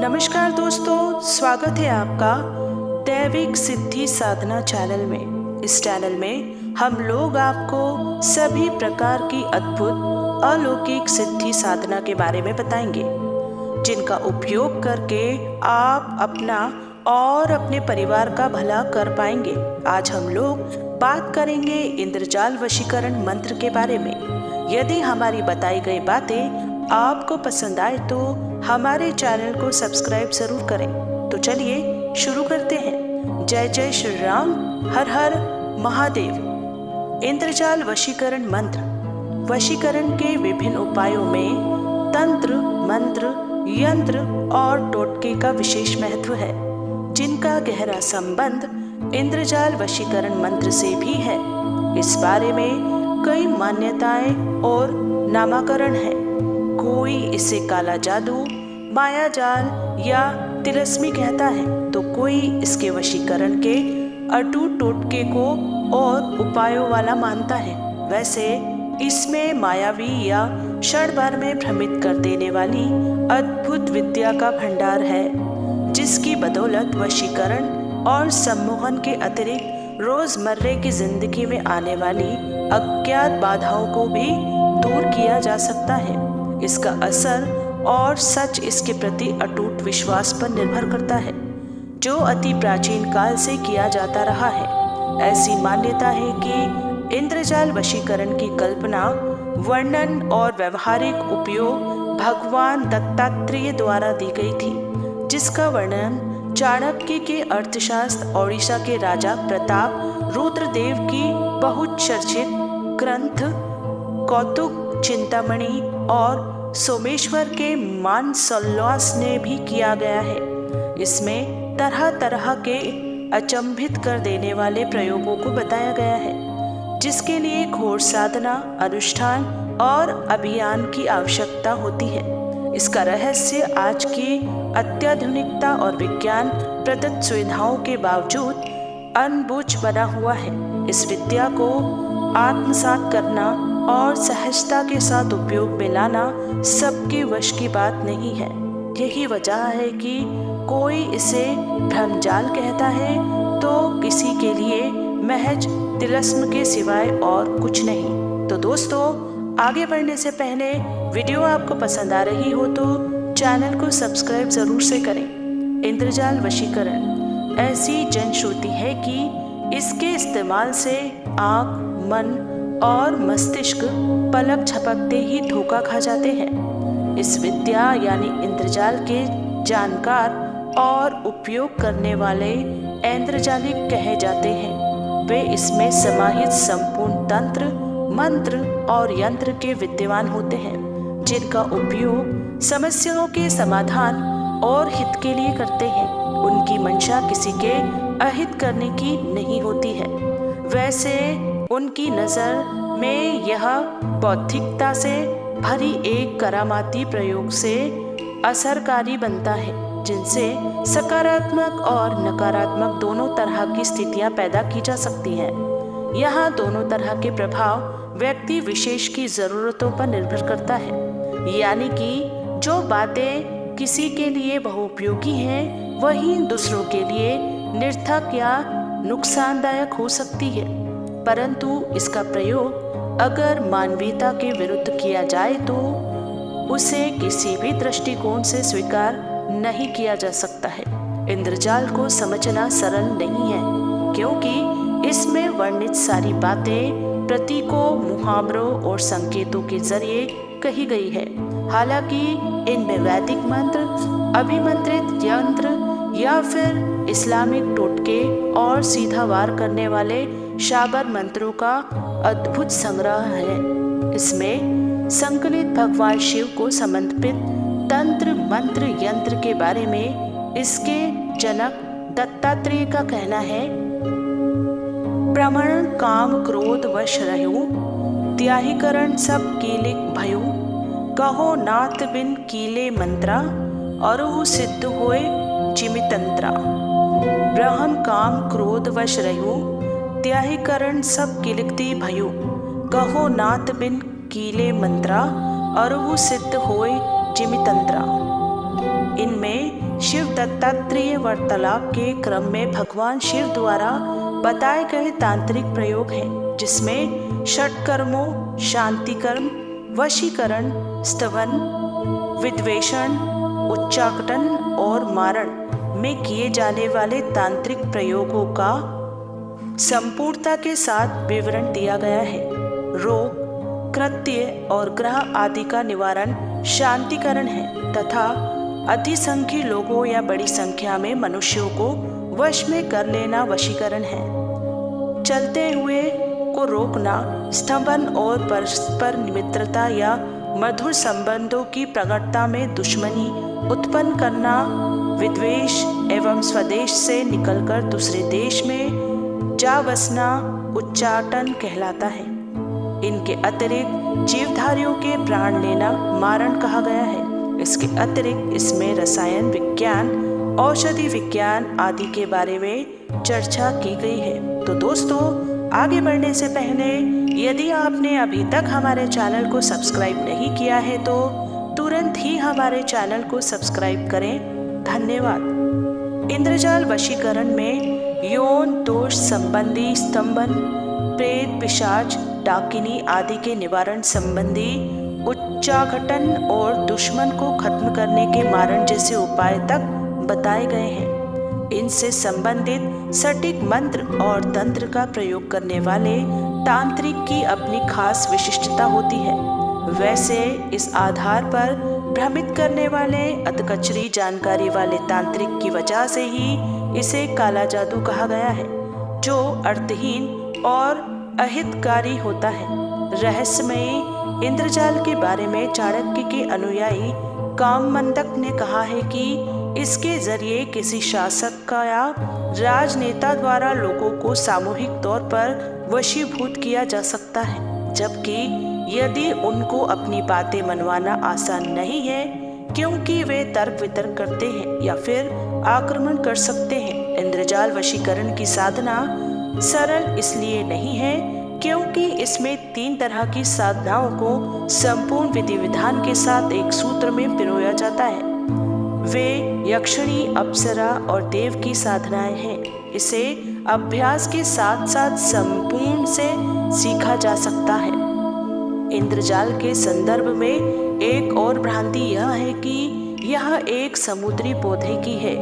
नमस्कार दोस्तों, स्वागत है आपका दैविक सिद्धि साधना चैनल में। इस चैनल में हम लोग आपको सभी प्रकार की अद्भुत अलौकिक सिद्धि साधना के बारे में बताएंगे, जिनका उपयोग करके आप अपना और अपने परिवार का भला कर पाएंगे। आज हम लोग बात करेंगे इंद्रजाल वशीकरण मंत्र के बारे में। यदि हमारी बताई गई बातें आपको पसंद आए तो हमारे चैनल को सब्सक्राइब जरूर करें। तो चलिए शुरू करते हैं। जय जय श्री राम, हर हर महादेव। इंद्रजाल वशीकरण मंत्र। वशीकरण के विभिन्न उपायों में तंत्र, मंत्र, यंत्र और टोटके का विशेष महत्व है, जिनका गहरा संबंध इंद्रजाल वशीकरण मंत्र से भी है। इस बारे में कई मान्यताएं और नामकरण है। कोई इसे काला जादू, माया जाल या तिलस्मी कहता है, तो कोई इसके वशीकरण के अटूट टोटके को और उपायों वाला मानता है। वैसे इसमें मायावी या क्षण भर में भ्रमित कर देने वाली अद्भुत विद्या का भंडार है, जिसकी बदौलत वशीकरण और सम्मोहन के अतिरिक्त रोजमर्रे की जिंदगी में आने वाली अज्ञात बाधाओं को भी दूर किया जा सकता है। इसका असर और सच इसके प्रति अटूट विश्वास पर निर्भर करता है, जो अति प्राचीन काल से किया जाता रहा है। ऐसी मान्यता है कि इंद्रजाल वशीकरण की कल्पना, वर्णन और व्यवहारिक उपयोग भगवान दत्तात्रेय द्वारा दी गई थी, जिसका वर्णन चाणक्य के अर्थशास्त्र, ओडिशा के राजा प्रताप रुद्रदेव की बहुचर्चित ग्रंथ कौतुक चिंतामणि और सोमेश्वर के मानसोल्लास ने भी किया गया है। इसमें तरह तरह के अचंभित कर देने वाले प्रयोगों को बताया गया है, जिसके लिए घोर साधना, अनुष्ठान और अभियान की आवश्यकता होती है। इसका रहस्य आज की अत्याधुनिकता और विज्ञान प्रदत्त सुविधाओं के बावजूद अनबुझ बना हुआ है। इस विद्या को आत्मसात करना और सहजता के साथ उपयोग में लाना सबके वश की बात नहीं है। यही वजह है कि कोई इसे भ्रमजाल कहता है, तो किसी के लिए महज तिलस्म के सिवाय और कुछ नहीं। तो दोस्तों, आगे बढ़ने से पहले वीडियो आपको पसंद आ रही हो तो चैनल को सब्सक्राइब जरूर से करें। इंद्रजाल वशीकरण ऐसी जनश्रुति है कि इसके इस्तेमाल से आँख, मन और मस्तिष्क पलक झपकते ही धोखा खा जाते हैं। इस विद्या यानी इंद्रजाल के जानकार और उपयोग करने वाले ऐन्द्रजालिक कहे जाते हैं। वे इसमें समाहित संपूर्ण तंत्र, मंत्र और यंत्र के विद्वान होते हैं, जिनका उपयोग समस्याओं के समाधान और हित के लिए करते हैं। उनकी मंशा किसी के अहित करने की नहीं होती है। वैसे उनकी नज़र में यह बौद्धिकता से भरी एक करामाती प्रयोग से असरकारी बनता है, जिनसे सकारात्मक और नकारात्मक दोनों तरह की स्थितियां पैदा की जा सकती हैं। यहाँ दोनों तरह के प्रभाव व्यक्ति विशेष की ज़रूरतों पर निर्भर करता है। यानी कि जो बातें किसी के लिए बहुउपयोगी हैं, वहीं दूसरों के लिए निरर्थक या नुकसानदायक हो सकती है। परंतु इसका प्रयोग अगर मानवीयता के विरुद्ध किया जाए तो उसे किसी भी दृष्टिकोण से स्वीकार नहीं किया जा सकता है। इंद्रजाल को समझना सरल नहीं है, क्योंकि इसमें वर्णित सारी बातें प्रतीकों, मुहावरों और संकेतों के जरिए कही गई है। हालांकि इनमें वैदिक मंत्र, अभिमंत्रित यंत्र या फिर इस्लामिक टोटके और सीधा वार करने वाले शाबर मंत्रों का अद्भुत संग्रह है। इसमें संकलित भगवान शिव को समर्पित तंत्र, मंत्र, यंत्र के बारे में इसके जनक दत्तात्रेय का कहना है। प्रमण काम क्रोध वश रहु, त्याहीकरण सब कीलिक भयु, कहो नाथ बिन कीले मंत्रा, अरु सिद्ध होए जिमितंत्रा। ब्रह्म काम क्रोध वश रहु, त्याहीकरण सब किलिकती भयु, कहो नाथ बिन कीले मंत्रा, अरु सिद्ध होए जिमितंत्रा। इनमें शिव दत्तात्रेय वार्तालाप के क्रम में भगवान शिव द्वारा बताए गए तांत्रिक प्रयोग हैं, जिसमें षटकर्मों, शांति कर्म, वशीकरण, स्तवन, विद्वेषण, उच्चाटन और मारण में किए जाने वाले तांत्रिक प्रयोगों का संपूर्णता के साथ विवरण दिया गया है। रोग, कृत्य और ग्रह आदि का निवारण शांतिकरण है तथा अधिसंख्य लोगों या बड़ी संख्या में मनुष्यों को वश में कर लेना वशीकरण है। चलते हुए को रोकना स्तंभन और परस्पर मित्रता या मधुर संबंधों की प्रकटता में दुश्मनी उत्पन्न करना विद्वेष एवं स्वदेश से निकलकर दूसरे देश में जा बसना उच्चाटन कहलाता है। इनके अतिरिक्त जीवधारियों के प्राण लेना मारण कहा गया है। इसके अतिरिक्त इसमें रसायन विज्ञान, औषधि विज्ञान आदि के बारे में चर्चा की गई है। तो दोस्तों, आगे बढ़ने से पहले यदि आपने अभी तक हमारे चैनल को सब्सक्राइब नहीं किया है तो तुरंत ही हमारे चैनल को सब्सक्राइब करें। धन्यवाद। इंद्रजाल वशीकरण में यौन दोष संबंधी स्तंभन, प्रेत, पिशाच, डाकिनी आदि के निवारण संबंधी उच्चाघटन और दुश्मन को खत्म करने के मारण जैसे उपाय तक बताए गए हैं। इनसे संबंधित सटीक मंत्र और तंत्र का प्रयोग करने वाले तांत्रिक की अपनी खास विशिष्टता होती है। वैसे इस आधार पर भ्रमित करने वाले अधकचरी जानकारी वाले तांत्रिक की वजह से ही इसे काला जादू कहा गया है, जो अर्थहीन और अहितकारी होता है। रहस्यमयी इंद्रजाल के बारे में चाणक्य के अनुयायी काममंडक ने कहा है कि इसके जरिए किसी शासक का या राजनेता द्वारा लोगों को सामूहिक तौर पर वशीभूत किया जा सकता है, जबकि यदि उनको अपनी बातें मनवाना आसान नहीं है क्योंकि वे तर्क वितर्क करते हैं या फिर आक्रमण कर सकते हैं। इंद्रजाल वशीकरण की साधना सरल इसलिए नहीं है क्योंकि इसमें 3 तरह की साधनाओं को संपूर्ण विधि विधान के साथ एक सूत्र में पिरोया जाता है। वे यक्षिणी, अप्सरा और देव की साधनाएं हैं। इसे अभ्यास के साथ साथ संपूर्ण से सीखा जा सकता है। इंद्रजाल के संदर्भ में एक और भ्रांति यह है कि यह एक समुद्री पौधे की है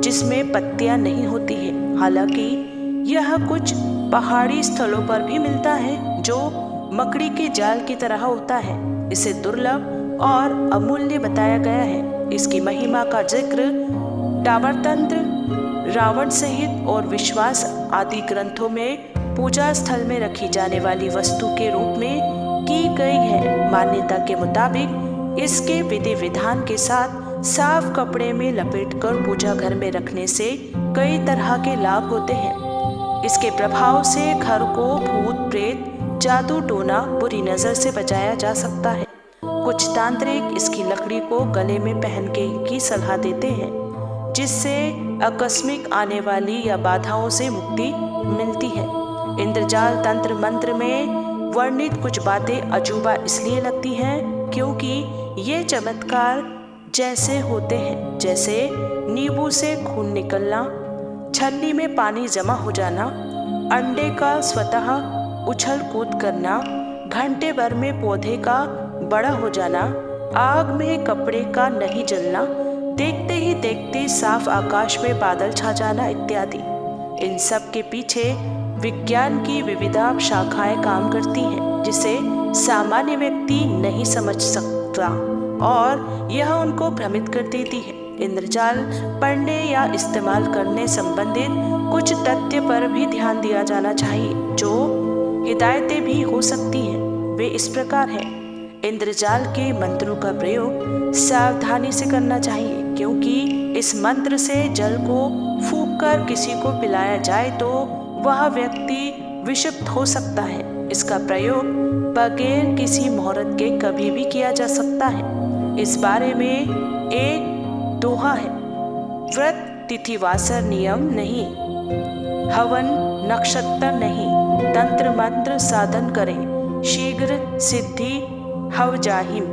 जिसमें पत्तियां नहीं होती है। हालांकि यह कुछ पहाड़ी स्थलों पर भी मिलता है जो मकड़ी के जाल की तरह होता है। इसे दुर्लभ और अमूल्य बताया गया है। इसकी महिमा का जिक्र डामरतंत्र, रावण सहित और विश्वास आदि ग्रंथों में पूजा स्थल में रखी जाने वाली वस्तु के रूप में की गई है। मान्यता के मुताबिक इसके विधि विधान के साथ साफ कपड़े में लपेटकर पूजा घर में रखने से कई तरह के लाभ होते हैं। इसके प्रभाव से घर को भूत, प्रेत, जादू टोना, बुरी नजर से बचाया जा सकता है। कुछ तांत्रिक इसकी लकड़ी को गले में पहन के की सलाह देते हैं, जिससे आकस्मिक आने वाली या बाधाओं से मुक्ति मिलती है। इंद्रजाल तंत्र मंत्र में वर्णित कुछ बातें अजूबा इसलिए लगती हैं क्योंकि ये चमत्कार जैसे होते हैं, जैसे नींबू से खून निकलना, छन्नी में पानी जमा हो जाना, अंडे का स्वतः उछल कूद करना, घंटे भर में पौधे का बड़ा हो जाना, आग में कपड़े का नहीं जलना, देखते ही देखते साफ आकाश में बादल छा जाना इत्यादि। इन सब के पीछे विज्ञान की विविध शाखाएं काम करती हैं, जिसे सामान्य व्यक्ति नहीं समझ सकता और यह उनको भ्रमित कर देती है। इंद्रजाल पढ़ने या इस्तेमाल करने संबंधित कुछ तथ्य पर भी ध्यान दिया जाना चाहिए, जो हिदायतें भी हो सकती हैं। वे इस प्रकार हैं। इंद्रजाल के मंत्रों का प्रयोग सावधानी से करना चाहिए, क्योंकि इस मंत्र से जल को फूंक कर किसी को पिलाया जाए तो वह व्यक्ति विषुप्त हो सकता है। इसका प्रयोग बगैर किसी मुहूर्त के कभी भी किया जा सकता है। इस बारे में एक दोहा है, व्रत तिथि वासर नियम नहीं, हवन नक्षत्र नहीं, तंत्र मंत्र साधन करें, शीघ्र सिद्धि हव जाहिम।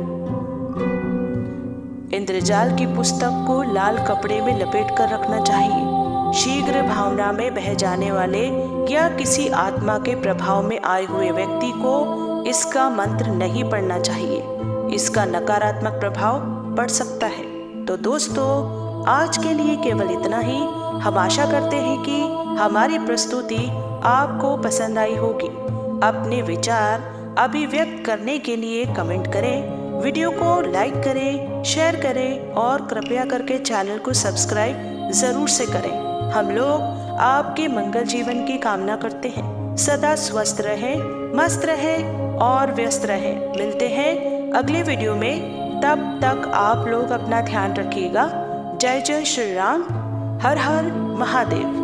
इंद्रजाल की पुस्तक को लाल कपड़े में लपेट कर रखना चाहिए। शीघ्र भावना में बह जाने वाले या किसी आत्मा के प्रभाव में आए हुए व्यक्ति को इसका मंत्र नहीं पढ़ना चाहिए। इसका नकारात्मक प्रभाव पड़ सकता है। तो दोस्तों, आज के लिए केवल इतना ही। हम आशा करते हैं कि हमारी प्रस्तुति आपको पसंद आई होगी। अपने विचार अभिव्यक्त करने के लिए कमेंट करें, वीडियो को लाइक करें, शेयर करें और कृपया करके चैनल को सब्सक्राइब जरूर से करें। हम लोग आपके मंगल जीवन की कामना करते हैं। सदा स्वस्थ रहें, मस्त रहें और व्यस्त रहें। मिलते हैं अगले वीडियो में। तब तक आप लोग अपना ध्यान रखिएगा। जय जय श्री राम। हर हर महादेव।